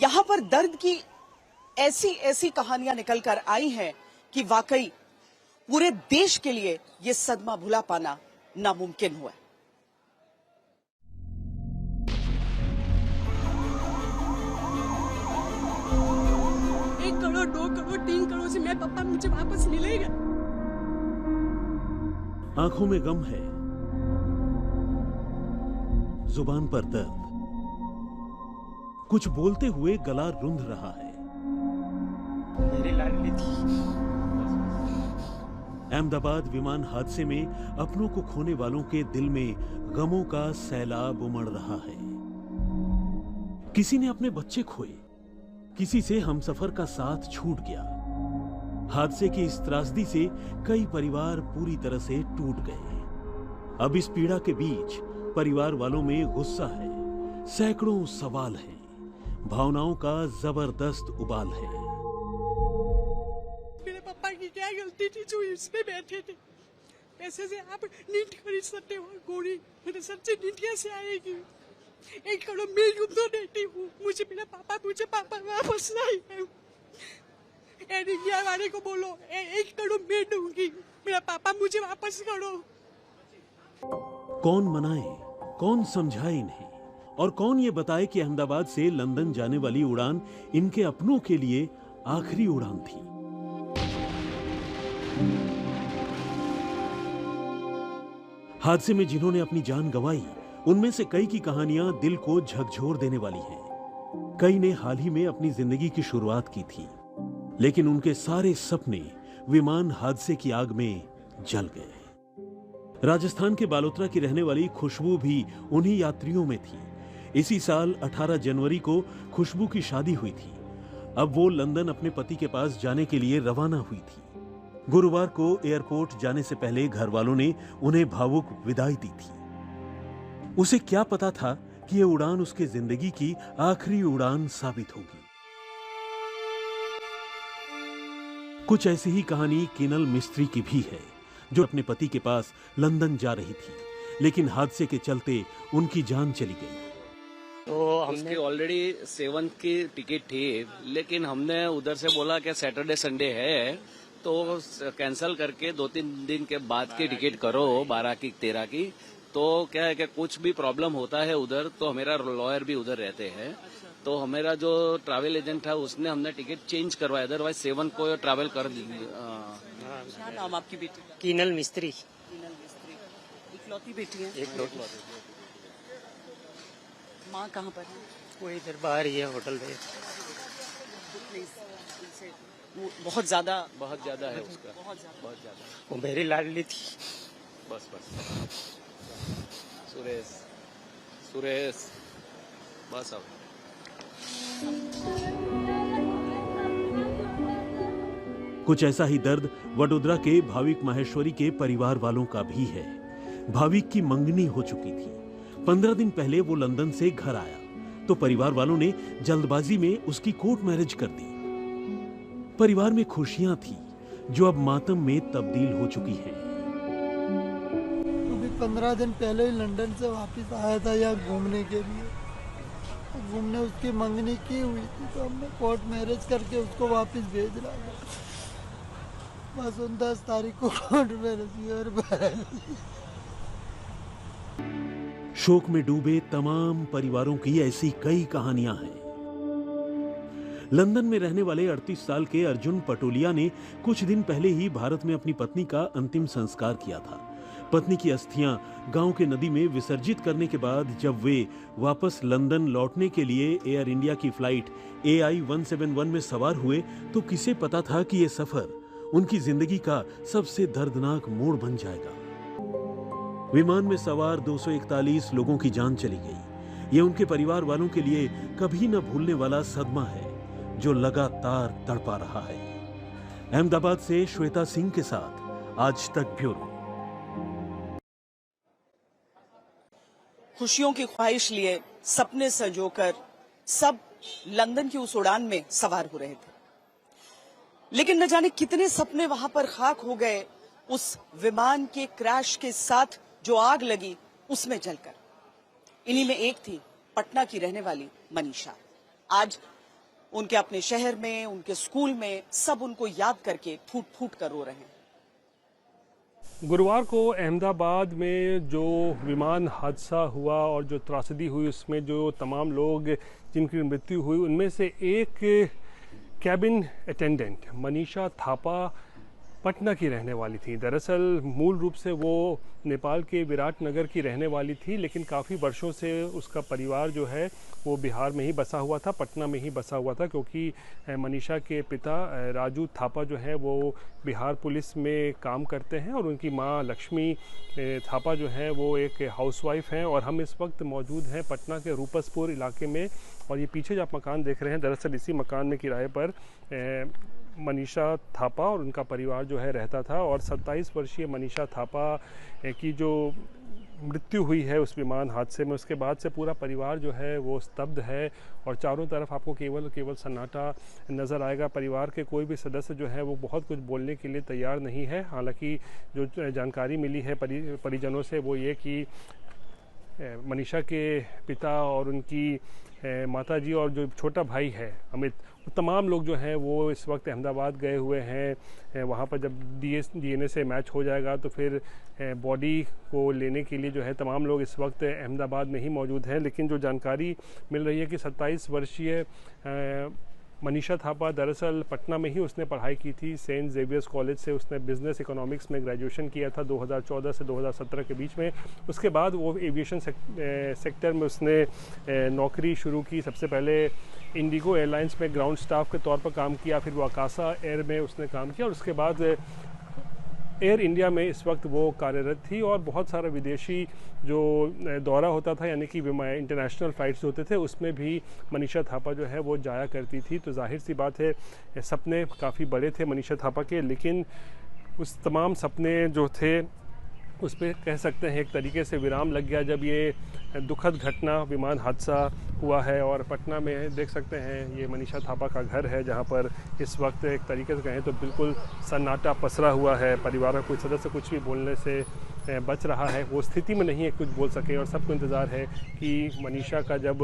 यहाँ पर दर्द की ऐसी ऐसी कहानियां निकल कर आई हैं कि वाकई पूरे देश के लिए ये सदमा भुला पाना नामुमकिन हुआ है। $1 करोड़, 2 करोड़, 3 करोड़ से मेरे पापा मुझे वापस मिलेगा। आंखों में गम है, जुबान पर दर्द, कुछ बोलते हुए गला रुंध रहा है। मेरी लाडली थी। अहमदाबाद विमान हादसे में अपनों को खोने वालों के दिल में गमों का सैलाब उमड़ रहा है। किसी ने अपने बच्चे खोए, किसी से हमसफर का साथ छूट गया। हादसे की इस त्रासदी से कई परिवार पूरी तरह से टूट गए। अब इस पीड़ा के बीच परिवार वालों में गुस्सा है, सैकड़ों सवाल हैं, भावनाओं का जबरदस्त उबाल है। मेरे पापा की क्या गलती थी जो इसमें बैठे थे? पैसे से आप नीट खरीद सकते हो, गोली मेरे सर से नीट कैसे आएगी? 1 करोड़ मैं यूं तो देती हूँ, मुझे पापा वापस लाए। एयर इंडिया वाले को बोलो 1 करोड़ मैं दूंगी, मेरा पापा मुझे वापस करो। कौन मनाए, कौन समझाए इन्हें, और कौन ये बताए कि अहमदाबाद से लंदन जाने वाली उड़ान इनके अपनों के लिए आखिरी उड़ान थी। हादसे में जिन्होंने अपनी जान गंवाई, उनमें से कई की कहानियां दिल को झकझोर देने वाली हैं। कई ने हाल ही में अपनी जिंदगी की शुरुआत की थी, लेकिन उनके सारे सपने विमान हादसे की आग में जल गए। राजस्थान के बालोतरा की रहने वाली खुशबू भी उन्हीं यात्रियों में थी। इसी साल 18 जनवरी को खुशबू की शादी हुई थी। अब वो लंदन अपने पति के पास जाने के लिए रवाना हुई थी। गुरुवार को एयरपोर्ट जाने से पहले घर वालों ने उन्हें भावुक विदाई दी थी। उसे क्या पता था कि ये उड़ान उसके जिंदगी की आखिरी उड़ान साबित होगी। कुछ ऐसी ही कहानी किनल मिस्त्री की भी है, जो अपने पति के पास लंदन जा रही थी, लेकिन हादसे के चलते उनकी जान चली गई। तो हमने ऑलरेडी 7 की टिकट थी, लेकिन हमने उधर से बोला कि सैटरडे संडे है तो कैंसिल करके 2-3 दिन के बाद की टिकट करो, 12 की 13 की। तो क्या है कि कुछ भी प्रॉब्लम होता है उधर, तो मेरा लॉयर भी उधर रहते हैं, तो हमारा जो ट्रैवल एजेंट था उसने हमने टिकट चेंज करवाया, अदरवाइज 7 को ट्रैवल कर। क्या नाम आपकी बेटी? किनल मिस्त्री। इकलौती बेटी है? एक माँ कहाँ पर है? वो इधर बाहर ही है, होटल में। बहुत ज्यादा है उसका, बहुत ज्यादा। वो मेरी लाडली थी। बस सुरेश बस। अब कुछ ऐसा ही दर्द वडोदरा के भाविक माहेश्वरी के परिवार वालों का भी है। भाविक की मंगनी हो चुकी थी। 15 दिन पहले वो लंदन से घर आया तो परिवार वालों ने जल्दबाजी में उसकी कोर्ट मैरिज कर दी। परिवार में खुशियां थी जो अब मातम में तब्दील हो चुकी हैं। अभी 15 दिन पहले ही लंदन से वापस आया था यहाँ घूमने के लिए। घूमने उसकी मंगनी की हुई थी तो हमने कोर्ट मैरिज करके उसको वापस भेज रहा था। बस 10 तारीख को कोर्ट मैरिज और शोक में डूबे तमाम परिवारों की ऐसी कई कहानियां हैं। लंदन में रहने वाले 38 साल के अर्जुन पटोलिया ने कुछ दिन पहले ही भारत में अपनी पत्नी का अंतिम संस्कार किया था। पत्नी की अस्थियां गांव के नदी में विसर्जित करने के बाद जब वे वापस लंदन लौटने के लिए एयर इंडिया की फ्लाइट AI 171 में सवार हुए तो किसे पता था कि यह सफर उनकी जिंदगी का सबसे दर्दनाक मोड़ बन जाएगा। विमान में सवार 241 लोगों की जान चली गई। यह उनके परिवार वालों के लिए कभी न भूलने वाला सदमा है जो लगातार तड़पा रहा है। अहमदाबाद से श्वेता सिंह के साथ आज तक ब्यूरो। खुशियों की ख्वाहिश लिए सपने संजोकर सब लंदन की उस उड़ान में सवार हो रहे थे, लेकिन न जाने कितने सपने वहां पर खाक हो गए उस विमान के क्रैश के साथ जो आग लगी उसमें जलकर। इन्हीं में एक थी पटना की रहने वाली मनीषा। आज उनके अपने शहर में, उनके स्कूल में, सब उनको याद करके फूट फूट कर रो रहे हैं। गुरुवार को अहमदाबाद में जो विमान हादसा हुआ और जो त्रासदी हुई, उसमें जो तमाम लोग जिनकी मृत्यु हुई, उनमें से एक कैबिन अटेंडेंट मनीषा थापा पटना की रहने वाली थी। दरअसल मूल रूप से वो नेपाल के विराटनगर की रहने वाली थी, लेकिन काफ़ी वर्षों से उसका परिवार जो है वो बिहार में ही बसा हुआ था, पटना में ही बसा हुआ था, क्योंकि मनीषा के पिता राजू थापा जो है वो बिहार पुलिस में काम करते हैं और उनकी माँ लक्ष्मी थापा जो है वो एक हाउसवाइफ हैं। और हम इस वक्त मौजूद हैं पटना के रूपसपुर इलाके में, और ये पीछे जो आप मकान देख रहे हैं, दरअसल इसी मकान में किराए पर मनीषा थापा और उनका परिवार जो है रहता था। और 27 वर्षीय मनीषा थापा की जो मृत्यु हुई है उस विमान हादसे में, उसके बाद से पूरा परिवार जो है वो स्तब्ध है और चारों तरफ आपको केवल सन्नाटा नज़र आएगा। परिवार के कोई भी सदस्य जो है वो बहुत कुछ बोलने के लिए तैयार नहीं है। हालांकि जो जानकारी मिली है परिजनों से वो ये कि मनीषा के पिता और उनकी माताजी और जो छोटा भाई है अमित, तमाम लोग जो हैं वो इस वक्त अहमदाबाद गए हुए हैं। वहाँ पर जब DNA से मैच हो जाएगा तो फिर बॉडी को लेने के लिए जो है तमाम लोग इस वक्त अहमदाबाद में ही मौजूद हैं। लेकिन जो जानकारी मिल रही है कि 27 वर्षीय मनीषा थापा दरअसल पटना में ही उसने पढ़ाई की थी। सेंट जेवियर्स कॉलेज से उसने बिजनेस इकोनॉमिक्स में ग्रेजुएशन किया था 2014 से 2017 के बीच में। उसके बाद वो एविएशन सेक्टर में उसने नौकरी शुरू की। सबसे पहले इंडिगो एयरलाइंस में ग्राउंड स्टाफ के तौर पर काम किया, फिर वो आकाशा एयर में उसने काम किया और उसके बाद एयर इंडिया में इस वक्त वो कार्यरत थी। और बहुत सारा विदेशी जो दौरा होता था, यानी कि इंटरनेशनल फ़्लाइट्स होते थे, उसमें भी मनीषा थापा जो है वो जाया करती थी। तो जाहिर सी बात है सपने काफ़ी बड़े थे मनीषा थापा के, लेकिन उस तमाम सपने जो थे उस पर कह सकते हैं एक तरीके से विराम लग गया जब ये दुखद घटना विमान हादसा हुआ है। और पटना में देख सकते हैं ये मनीषा थापा का घर है, जहाँ पर इस वक्त एक तरीके से कहें तो बिल्कुल सन्नाटा पसरा हुआ है। परिवार का कोई सदस्य कुछ भी बोलने से बच रहा है, वो स्थिति में नहीं है कुछ बोल सके। और सबको इंतज़ार है कि मनीषा का जब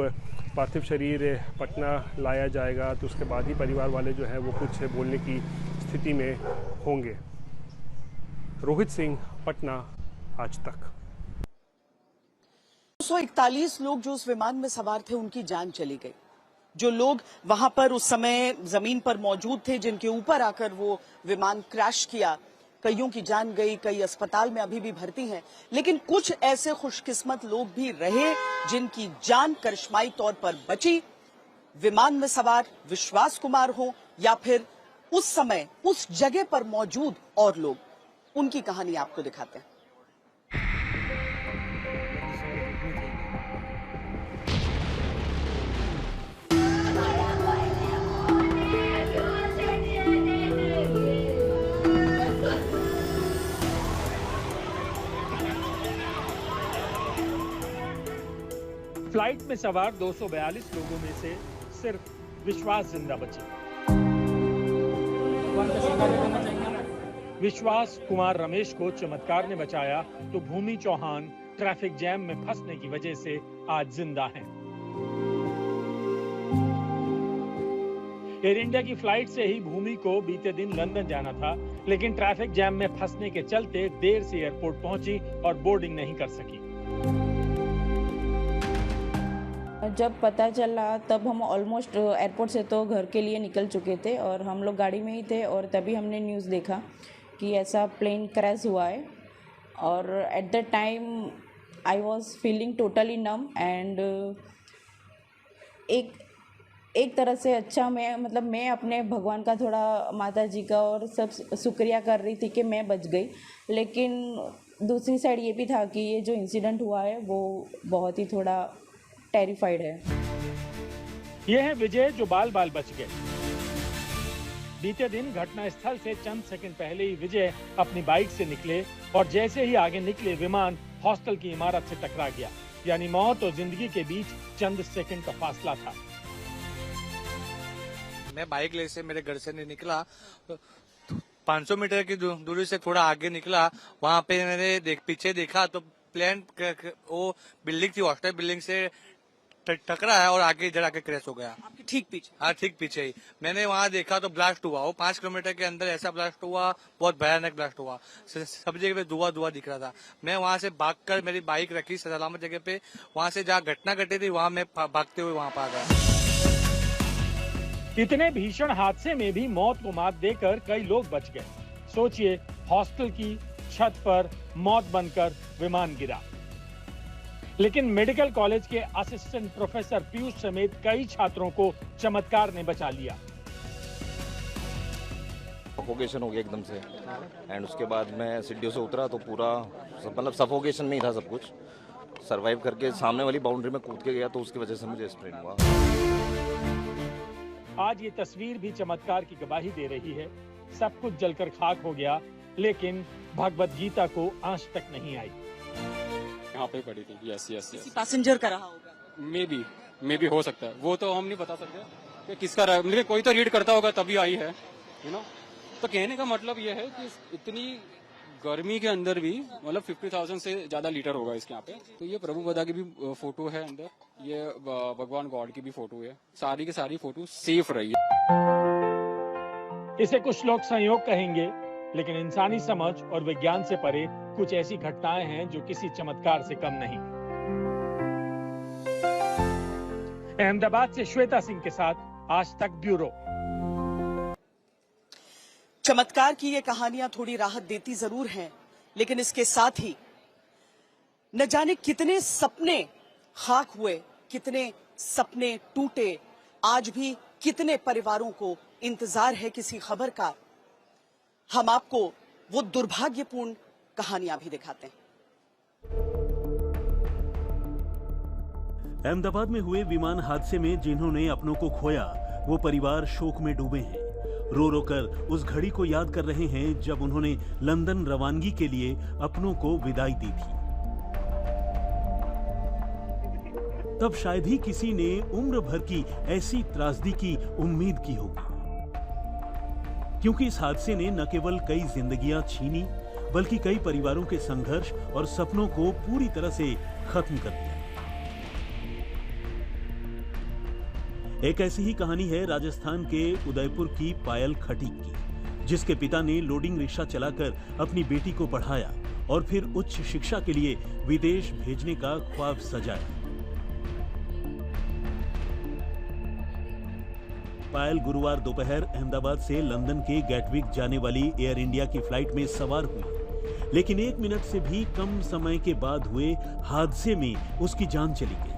पार्थिव शरीर पटना लाया जाएगा तो उसके बाद ही परिवार वाले जो है वो कुछ बोलने की स्थिति में होंगे। रोहित सिंह, पटना, आज तक। 241 लोग जो उस विमान में सवार थे उनकी जान चली गई। जो लोग वहां पर उस समय जमीन पर मौजूद थे, जिनके ऊपर आकर वो विमान क्रैश किया, कईयों की जान गई, कई अस्पताल में अभी भी भर्ती हैं। लेकिन कुछ ऐसे खुशकिस्मत लोग भी रहे जिनकी जान करिश्माई तौर पर बची। विमान में सवार विश्वास कुमार हो या फिर उस समय उस जगह पर मौजूद और लोग, उनकी कहानी आपको दिखाते हैं। फ्लाइट में सवार 242 लोगों में से सिर्फ विश्वास जिंदा बचे। विश्वास कुमार रमेश को चमत्कार ने बचाया तो भूमि चौहान ट्रैफिक जैम में फंसने की वजह से आज जिंदा हैं। एयर इंडिया की फ्लाइट से ही भूमि को बीते दिन लंदन जाना था, लेकिन ट्रैफिक जैम में फंसने के चलते देर से एयरपोर्ट पहुंची और बोर्डिंग नहीं कर सकी। जब पता चला तब हम ऑलमोस्ट एयरपोर्ट से तो घर के लिए निकल चुके थे और हम लोग गाड़ी में ही थे, और तभी हमने न्यूज़ देखा कि ऐसा प्लेन क्रैश हुआ है। और at the time I was feeling totally num and एक तरह से अच्छा मैं अपने भगवान का, थोड़ा माता जी का और सब शुक्रिया कर रही थी कि मैं बच गई। लेकिन दूसरी साइड ये भी था कि ये जो इंसिडेंट हुआ है वो बहुत ही थोड़ा टेरिफाइड है। ये है विजय जो बाल बाल बच गए। बीते दिन घटना स्थल से चंद सेकंड पहले ही विजय अपनी बाइक से निकले और जैसे ही आगे निकले विमान हॉस्टल की इमारत से टकरा गया। यानी मौत और जिंदगी के बीच चंद सेकंड का फासला था। मैं बाइक ले से मेरे घर से नहीं निकला, 500 मीटर की दूरी से थोड़ा आगे निकला, वहाँ पे मैंने पीछे देखा तो प्लेन वो बिल्डिंग थी, हॉस्टल बिल्डिंग से टकरा है और आगे इधर आके क्रैश हो गया। आपके ठीक पीछे? हाँ, ठीक पीछे ही। मैंने वहाँ देखा तो ब्लास्ट हुआ, वो 5 किलोमीटर के अंदर ऐसा ब्लास्ट हुआ, बहुत भयानक ब्लास्ट हुआ। सब जगह पे धुआं दिख रहा था। मैं वहाँ से भागकर मेरी बाइक रखी सलामत जगह पे, वहाँ से जहाँ घटना घटी थी वहाँ मैं भागते हुए वहाँ पर आ गया। इतने भीषण हादसे में भी मौत को मात देकर कई लोग बच गए। सोचिए, हॉस्टल की छत पर मौत बनकर विमान गिरा, लेकिन मेडिकल कॉलेज के असिस्टेंट प्रोफेसर पीयूष समेत कई छात्रों को चमत्कार ने बचा लिया। सफोकेशन हो गया एकदम से, एंड उसके बाद मैं सीढ़ियों से उतरा तो पूरा मतलब सफोकेशन में ही था सब कुछ। सरवाइव करके सामने वाली बाउंड्री में कूद के गया तो उसकी वजह से मुझे स्प्रेन हुआ। आज ये तस्वीर भी चमत्कार की गवाही दे रही है। सब कुछ जलकर खाक हो गया, लेकिन भगवत गीता को आंच तक नहीं आई। यहाँ पे पड़ी थी। यस। किसी पैसेंजर का रहा होगा? मे बी हो सकता है, वो तो हम नहीं बता सकते कि किसका रहा, मतलब कोई तो रीड करता होगा तभी आई है, तो कहने का मतलब ये है कि इतनी गर्मी के अंदर भी मतलब 50,000 से ज्यादा लीटर होगा इसके यहाँ पे। तो ये प्रभु बदा की भी फोटो है अंदर, ये भगवान गॉड की भी फोटो है, सारी की सारी फोटो सेफ रही है। इसे कुछ लोग संयोग कहेंगे, लेकिन इंसानी समझ और विज्ञान से परे कुछ ऐसी घटनाएं हैं जो किसी चमत्कार से कम नहीं। अहमदाबाद से श्वेता सिंह के साथ आज तक ब्यूरो। चमत्कार की ये कहानियां थोड़ी राहत देती जरूर हैं, लेकिन इसके साथ ही न जाने कितने सपने खाक हुए, कितने सपने टूटे। आज भी कितने परिवारों को इंतजार है किसी खबर का। हम आपको वो दुर्भाग्यपूर्ण कहानियां भी दिखाते हैं। अहमदाबाद में हुए विमान हादसे में जिन्होंने अपनों को खोया, वो परिवार शोक में डूबे हैं। रो रो कर उस घड़ी को याद कर रहे हैं जब उन्होंने लंदन रवानगी के लिए अपनों को विदाई दी थी। तब शायद ही किसी ने उम्र भर की ऐसी त्रासदी की उम्मीद की होगी, क्योंकि इस हादसे ने न केवल कई जिंदगियां छीनी, बल्कि कई परिवारों के संघर्ष और सपनों को पूरी तरह से खत्म कर दिया। एक ऐसी ही कहानी है राजस्थान के उदयपुर की पायल खटीक की, जिसके पिता ने लोडिंग रिक्शा चलाकर अपनी बेटी को पढ़ाया और फिर उच्च शिक्षा के लिए विदेश भेजने का ख्वाब सजाया। पायल गुरुवार दोपहर अहमदाबाद से लंदन के गैटविक जाने वाली एयर इंडिया की फ्लाइट में सवार हुई, लेकिन 1 मिनट से भी कम समय के बाद हुए हादसे में उसकी जान चली गई।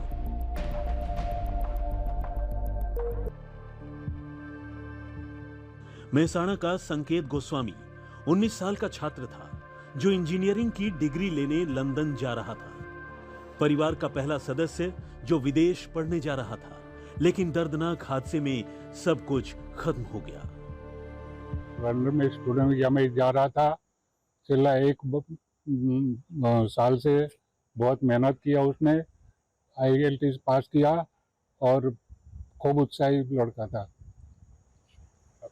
मेहसाणा का संकेत गोस्वामी 19 साल का छात्र था जो इंजीनियरिंग की डिग्री लेने लंदन जा रहा था। परिवार का पहला सदस्य जो विदेश पढ़ने जा रहा था, लेकिन दर्दनाक हादसे में सब कुछ खत्म हो गया। लंदन में स्टूडेंट वीजा में जा रहा था। पिछला 1 साल से बहुत मेहनत किया उसने, IELTS पास किया और खूब उत्साही लड़का था।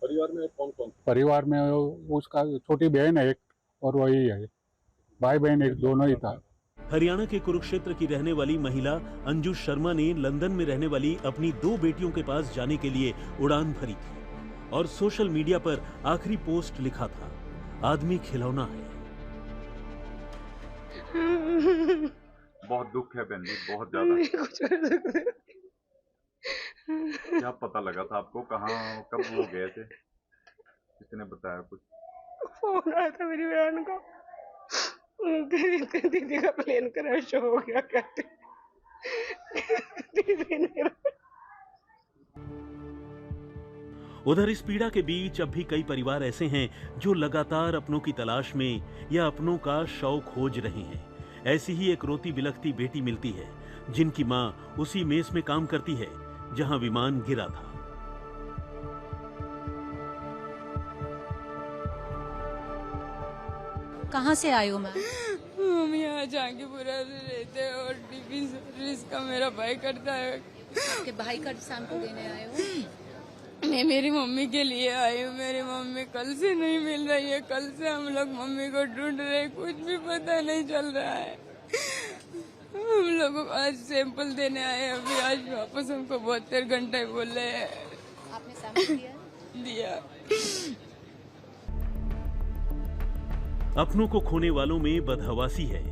परिवार में कौन कौन? परिवार में उसका छोटी बहन है एक, और वही है, भाई बहन एक, दोनों ही था। हरियाणा के कुरुक्षेत्र की रहने वाली महिला अंजू शर्मा ने लंदन में रहने वाली अपनी 2 बेटियों के पास जाने के लिए उड़ान भरी थी और सोशल मीडिया पर आखिरी पोस्ट लिखा था, आदमी खिलौना है। बहुत दुख है बहन जी, बहुत ज्यादा। क्या पता लगा था आपको, कहाँ कब वो गए थे, किसने बताया कुछ? फोन आया था मेरी बहन को, दीदी का प्लेन क्रैश हो गया कहते। दीदी ने उधर इस पीड़ा के बीच अब भी कई परिवार ऐसे हैं जो लगातार अपनों की तलाश में या अपनों का शव खोज रहे हैं। ऐसी ही एक रोती बिलखती बेटी मिलती है जिनकी मां उसी मेस में काम करती है जहां विमान गिरा था। कहाँ से आए हो मैम? हम यहाँ जहांगीरपुरा से रहते हैं और टीवी सर्विस का मेरा भाई करता है। आपके भाई का सैंपल देने आए हो? मैं मेरी मम्मी के लिए आई हूँ। मेरी मम्मी कल से नहीं मिल रही है। कल से हम लोग मम्मी को ढूंढ रहे हैं, कुछ भी पता नहीं चल रहा है। हम लोगों को आज सैंपल देने आए, अभी आज वापस हमको 72 घंटे बोल रहे हैं। आपने सैंपल दिया? अपनों को खोने वालों में बदहवासी है,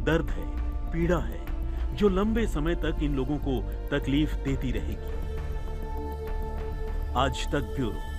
दर्द है, पीड़ा है, जो लंबे समय तक इन लोगों को तकलीफ देती रहेगी। आज तक ब्यूरो।